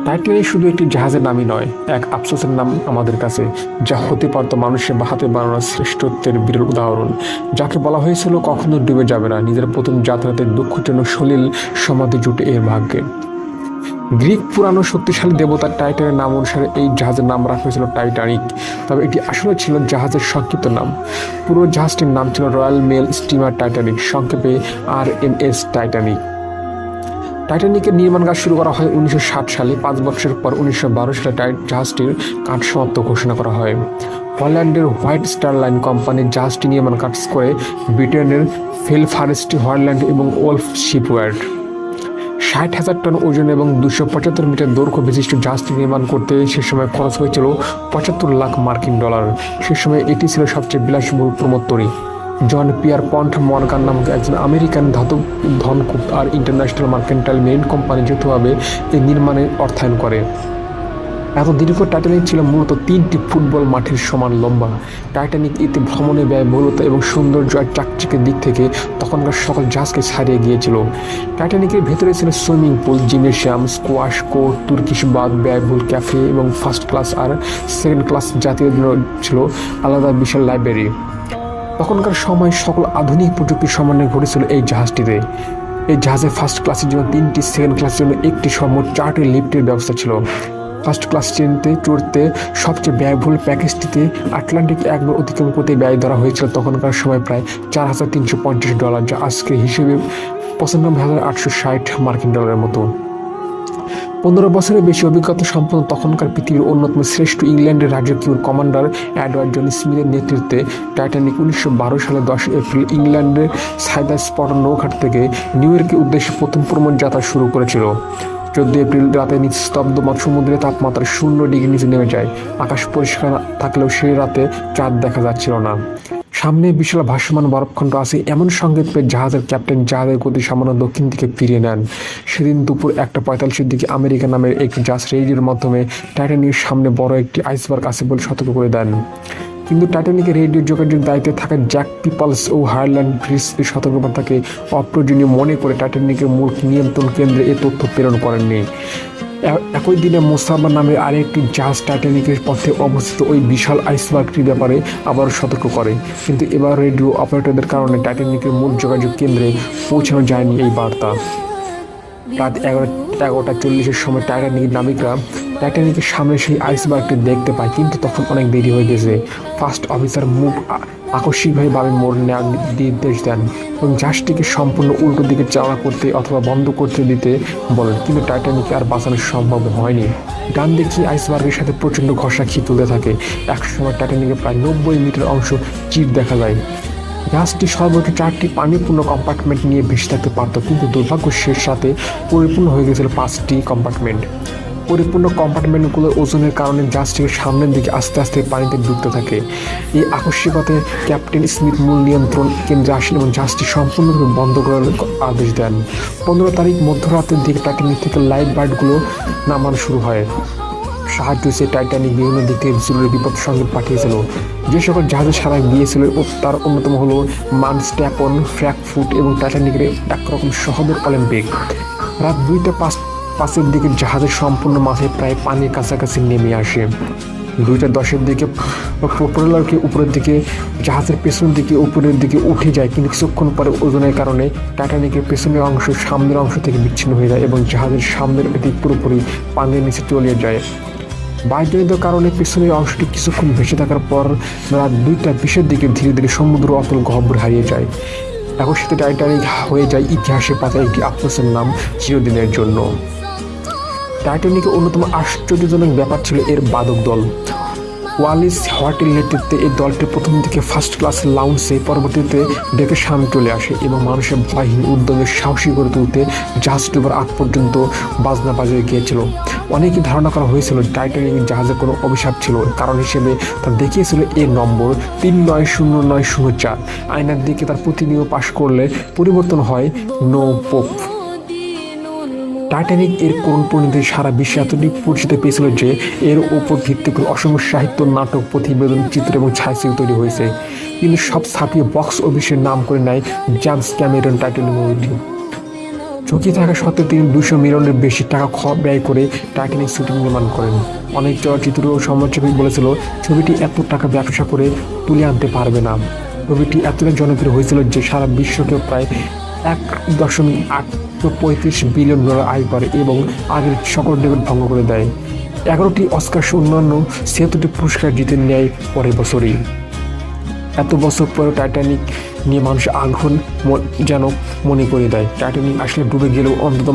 Titanic শুধু একটি জাহাজের নামই নয়, এক আফসোসের নাম আমাদের কাছে, যা হতে পারত মানুষের হাতে বানানোর শ্রেষ্ঠত্বের বিরল উদাহরণ। যাকে বলা হয়েছিল কখনো ডুবে যাবে না, নিজের প্রথম যাত্রাতে দুঃখজনক সলিল সমাধি জুটে এর ভাগ্যে। গ্রিক পুরানো শক্তিশালী দেবতা টাইটানের নাম অনুসারে এই জাহাজের নাম রাখা হয়েছিল টাইটানিক, তবে এটি আসলে ছিল জাহাজের সংক্ষিপ্ত নাম। পুরো জাহাজটির নাম ছিল রয়্যাল মেল স্টিমার টাইটানিক, সংক্ষেপে RMS টাইটানিক। টাইটানিকের নির্মাণ কাজ শুরু করা হয় 1960 সালে। 5 বছর পর 1912 সালে জাহাজটির কাজ সমাপ্ত ঘোষণা করা হয়। হল্যান্ডের হোয়াইট স্টার লাইন কোম্পানি জাহাজটি নির্মাণ কাজ করে ব্রিটেনের ফেলফারেস্ট, হল্যান্ড এবং ওলফ শিপইয়ার্ড। 60,000 টন ওজন এবং 275 মিটার দৈর্ঘ্য বিশিষ্ট জাহাজটি নির্মাণ করতে সে সময় খরচ হয়েছিল 75 লাখ মার্কিন ডলার। সে সময় এটি ছিল সবচেয়ে বিলাসবহুল প্রমোত্তরী। জন পিয়ার পন্ট মর্গান নামক একজন আমেরিকান ধাতব ধনকুপ আর ইন্টারন্যাশনাল মার্কেন্টাইল মেরিন কোম্পানি যৌথভাবে এই নির্মাণে অর্থায়ন করে। এত দীর্ঘ টাইটানিক ছিল মূলত 3টি ফুটবল মাঠের সমান লম্বা। টাইটানিক এতে ভ্রমণে ব্যয়বহুলতা এবং সৌন্দর্য আর চাকচিকের দিক থেকে তখনকার সকল জাহাজকে ছাড়িয়ে গিয়েছিল। টাইটানিকের ভেতরে ছিল swimming pool, gymnasium, squash court, Turkish বাদ, ব্যয়বহুল ক্যাফে এবং ফার্স্ট ক্লাস আর সেকেন্ড ক্লাস জাতীয় ছিল আলাদা বিশাল লাইব্রেরি। তখনকার সময় সকল আধুনিক প্রযুক্তির সমন্বয় ঘটেছিল এই জাহাজটিতে। এই জাহাজে ফার্স্ট ক্লাসের জন্য 3টি, সেকেন্ড ক্লাসের জন্য একটি, সর্বমোট 4টি লিফটের ব্যবস্থা ছিল। ফার্স্ট ক্লাস ট্রেনতে চড়তে সবচেয়ে ব্যয়বহুল প্যাকেজটিতে আটলান্টিক একবার অতিক্রম করতে ব্যয় ধরা হয়েছিল তখনকার সময় প্রায় $4,350, যা আজকের হিসেবে $95,860 মার্কিন ডলারের মতো। 15 বছরের বেশি অভিজ্ঞতা সম্পন্ন তখনকার পৃথিবীর অন্যতম শ্রেষ্ঠ ইংল্যান্ডের রাজকীয় কমান্ডার এডওয়ার্ড জন স্মিথের নেতৃত্বে টাইটানিক 1912 সালের 10 এপ্রিল ইংল্যান্ডের সাইদাসপট নৌঘাট থেকে নিউ ইয়র্কের উদ্দেশ্যে প্রথম ভ্রমণ যাত্রা শুরু করেছিল। 14 এপ্রিল রাতে নিস্তব্ধ সমুদ্রের তাপমাত্রা 0 ডিগ্রি নিচে নেমে যায়। আকাশ পরিষ্কার থাকলেও সেই রাতে চাঁদ দেখা যাচ্ছিল না। সামনে বিশাল ভাসমান বরফখণ্ড আছে এমন সংকেত পেয়ে জাহাজের ক্যাপ্টেন জাহাজের গতি সামান্য দক্ষিণ দিকে ফিরিয়ে নেন। সেদিন দুপুর 1:45 দিকে আমেরিকা নামের একটি জাহাজ রেডিওর মাধ্যমে টাইটানিকের সামনে বড় একটি আইসবার্গ আছে বলে সতর্ক করে দেন। কিন্তু টাইটানিকের রেডিও যোগাযোগের দায়িত্বে থাকা জ্যাক পিপলস ও হায়ারল্যান্ড ব্রিজ এই সতর্কবার্তাকে অপ্রয়োজনীয় মনে করে টাইটানিকের মূল নিয়ন্ত্রণ কেন্দ্রে এ তথ্য প্রেরণ করেননি। একই দিনে মোসাবা নামের আরেকটি জাহাজ টাইটানিকের পথে অবস্থিত ওই বিশাল আইসবার্গটির ব্যাপারে আবারও সতর্ক করে, কিন্তু এবার রেডিও অপারেটরদের কারণে টাইটানিকের মূল যোগাযোগ কেন্দ্রে পৌঁছানো যায়নি এই বার্তা। রাত 11:40-এর সময় নাবিকরা টাইটানিকের সামনে সেই আইসবার্গটি দেখতে পায়, কিন্তু তখন অনেক দেরি হয়ে গেছে। ফার্স্ট অফিসার মুভ আকস্মিকভাবে মোড় নেওয়ার নির্দেশ দেন এবং জাহাজটিকে সম্পূর্ণ উল্টো দিকে চালনা করতে অথবা বন্ধ করতে দিতে বলেন, কিন্তু টাইটানিকে আর বাঁচানো সম্ভব হয়নি। ডান দিকে আইসবার্গের সাথে প্রচণ্ড ঘষাঘষি তুলতে থাকে। একসময় টাইটানিকের প্রায় 90 মিটার অংশ চির দেখা যায়। জাহাজটি সর্বোচ্চ 4টি পানিপূর্ণ কম্পার্টমেন্ট নিয়ে ভেসে থাকতে পারত, কিন্তু দুর্ভাগ্যের সাথে পরিপূর্ণ হয়ে গেছিল 5টি কম্পার্টমেন্ট। পরিপূর্ণ কম্পার্টমেন্টগুলোর ওজনের কারণে জাহাজটিকে সামনের দিকে আস্তে আস্তে পানিতে ডুবতে থাকে। এই আকস্মিকতায় ক্যাপ্টেন স্মিথ মূল নিয়ন্ত্রণ কেন্দ্রে আসেন এবং জাহাজটি সম্পূর্ণরূপে বন্ধ করার আদেশ দেন। 15 তারিখ মধ্যরাতের দিকে টাইটানিক থেকে লাইফ গার্ডগুলো নামানো শুরু হয়। সাহায্য হয়েছে টাইটানিক বিভিন্ন দিক থেকে জরুরি বিপদ সংকেত পাঠিয়েছিল। যে সকল জাহাজে সারা গিয়েছিল তার অন্যতম হলো মানস্ট্যাপন, ফ্র্যাঙ্কফুর্ট এবং টাইটানিকের একরকম শহরের অলিম্পিক। রাত 2:05-এর দিকে জাহাজের সম্পূর্ণ মাথায় প্রায় পানির কাছাকাছি নেমে আসে। 2:10-এর দিকে প্রোপেলারকে উপরের দিকে জাহাজের পেছনের দিকে উপরের দিকে উঠে যায়, কিন্তু কিছুক্ষণ পরে ওজনের কারণে টাইটানিকের পেছনের অংশ সামনের অংশ থেকে বিচ্ছিন্ন হয়ে যায় এবং জাহাজের সামনের দিক পুরোপুরি পানির নিচে তলিয়ে যায়। বায়ুজনিত কারণে পেছনের অংশটি কিছুক্ষণ ভেসে থাকার পর রাত 2:20-এর দিকে ধীরে ধীরে সমুদ্র অতল গহ্বর হারিয়ে যায়। একই সাথে টাইটানিক হয়ে যায় ইতিহাসের পাতায় একটি আফসোসের নাম চিরদিনের জন্য। টাইটানিকের অন্যতম আশ্চর্যজনক ব্যাপার ছিল এর বাদক দল। ওয়ালিস হোয়াটের নেতৃত্বে এই দলটি প্রথম দিকে ফার্স্ট ক্লাস লাউঞ্জে, পরবর্তীতে ডেকে সামনে চলে আসে এবং মানুষের ভয়হীন উদ্যোগে সাহসী করে তুলতে জাহাজ ডুবার আগ পর্যন্ত বাজনা বাজিয়ে গিয়েছিল। অনেকেই ধারণা করা হয়েছিল টাইটানিক জাহাজের কোনো অভিশাপ ছিল, কারণ হিসেবে তা দেখিয়েছিল এর নম্বর 390904। আয়নার দিকে তার প্রতিনিয়ত পাশ করলে পরিবর্তন হয় নো পোপ। টাইটানিক এর করুণ পরিণতি সারা বিশ্বে এতটাই পরিচিত পেয়েছিল যে এর ওপর ভিত্তি করে অসংখ্য সাহিত্য, নাটক, প্রতিবেদন, চিত্র এবং ছায়াছবি তৈরি হয়েছে। কিন্তু সব ছাপিয়ে বক্স অফিসের নাম করে নেয় জেমস ক্যামেরন টাইটানিক মুভিটি। ঝুঁকি থাকা সত্ত্বেও তিনি 200 মিলিয়নের বেশি টাকা ব্যয় করে টাইটানিক শুটিং নির্মাণ করেন। অনেক চলচ্চিত্র ও সমালোচক বলেছিল ছবিটি এত টাকা ব্যবসা করে তুলে আনতে পারবে না। ছবিটি এতটাই জনপ্রিয় হয়েছিল যে সারা বিশ্বকে প্রায় $1.835 বিলিয়ন আয় করে এবং আগের সকল রেকর্ড ভঙ্গ করে দেয়। 11টি অস্কার অন্যান্য 76টি পুরস্কার জিতে নেয় পরের বছরই। এত বছর পরে টাইটানিক নিয়ে মানুষের আগ্রহ যেন মনে করে দেয় টাইটানিক আসলে ডুবে গেলেও অন্তত